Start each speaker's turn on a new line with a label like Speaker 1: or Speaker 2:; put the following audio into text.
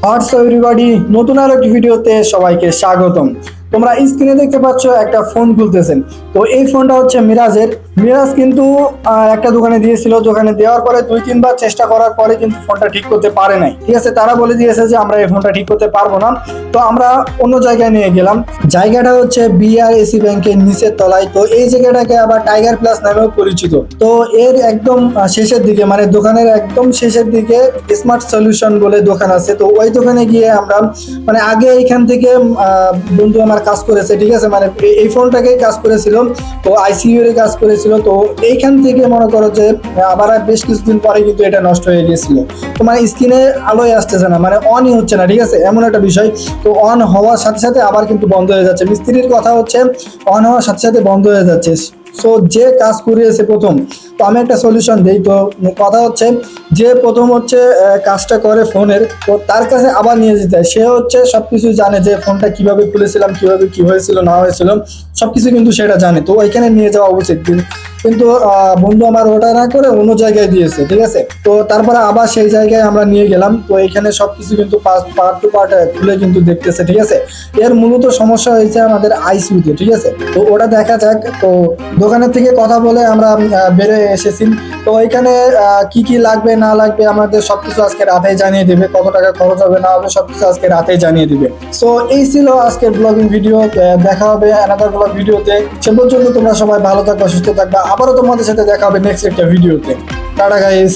Speaker 1: WhatsApp everybody, নতুন আর একটি ভিডিওতে সবাইকে স্বাগতম। তোমরা স্ক্রিনে দেখতে পাচ্ছ একটা ফোন খুলতেছেন। তো এই ফোনটা হচ্ছে মিরাজের। মিরাজ কিন্তু একটা দোকানে দিয়েছিল, দোকানে দেওয়ার পরে 2-3 বার চেষ্টা করার পরে কিন্তু ফোনটা ঠিক করতে পারে নাই। ঠিক আছে, তারা বলে দিয়েছে যে আমরা এই ফোনটা ঠিক করতে পারবো না। তো আমরা অন্য জায়গায় নিয়ে গেলাম। জায়গাটা হচ্ছে বিআরএসি ব্যাংকের নিচের তলায়। তো এই জায়গাটাকে আবার টাইগার প্লাস নামেও পরিচিত। তো এর একদম শেষের দিকে, মানে দোকানের একদম শেষের দিকে স্মার্ট সলিউশন বলে দোকান আছে। তো ওই দোকানে গিয়ে আমরা মানে আগে এইখান থেকে বন্ধু আমার কাজ করেছে। ঠিক আছে, মানে এই ফোনটাকে কাজ করেছিল, তো আইসিইউ এর কাজ করেছিল। তো এইখান থেকে মনে করো যে আবার বেশ কিছুদিন পরে কিন্তু এটা নষ্ট হয়ে গিয়েছিল। তো মানে স্ক্রিনে আলোয় আসতেছে না, মানে অনই হচ্ছে না। ঠিক আছে, এমন একটা বিষয়। তো অন হওয়ার সাথে সাথে আবার কিন্তু বন্ধ হয়ে যাচ্ছে। মিস্ত্রির কথা হচ্ছে অন হওয়ার সাথে সাথে বন্ধ হয়ে যাচ্ছে। সো যে কাজ করিয়েছে প্রথম, তো আমি একটা সলিউশন দিই। তো কথা হচ্ছে যে প্রথম হচ্ছে কাজটা করে ফোনের, তো তার কাছে আবার নিয়ে যেতে হয়। সে হচ্ছে সবকিছু জানে যে ফোনটা কিভাবে খুলেছিলাম, কিভাবে কি হয়েছিল না হয়েছিল সবকিছু কিন্তু সেটা জানে। তো ওইখানে নিয়ে যাওয়া উচিত। কিন্তু বন্ধু আমার ওটা না করে অন্য জায়গায় দিয়েছে। ঠিক আছে, তো তারপরে আবার সেই জায়গায় আমরা নিয়ে গেলাম। তো এখানে সবকিছু কিন্তু পার্ট টু পার্ট খুলে কিন্তু দেখতেছে। ঠিক আছে, এর মূলত সমস্যা হয়েছে আমাদের আইসিইউতে। ঠিক আছে, তো ওটা দেখা যাক। তো দোকানের থেকে কথা বলে আমরা বেড়ে এসেছি। তো এখানে কি কি লাগবে না লাগবে আমাদের সবকিছু আজকে রাতেই জানিয়ে দিবে। কত টাকা খরচ হবে না হবে সবকিছু আজকে রাতেই জানিয়ে দিবে। সো এই ছিল আজকের ব্লগিং ভিডিও। দেখা হবে অ্যানাদার ব্লগ ভিডিওতে। সে পর্যন্ত তোমরা সবাই ভালো থাকবা, সুস্থ থাকবা। আবারও তোমাদের সাথে দেখা হবে নেক্সট একটা ভিডিওতে। Tata guys.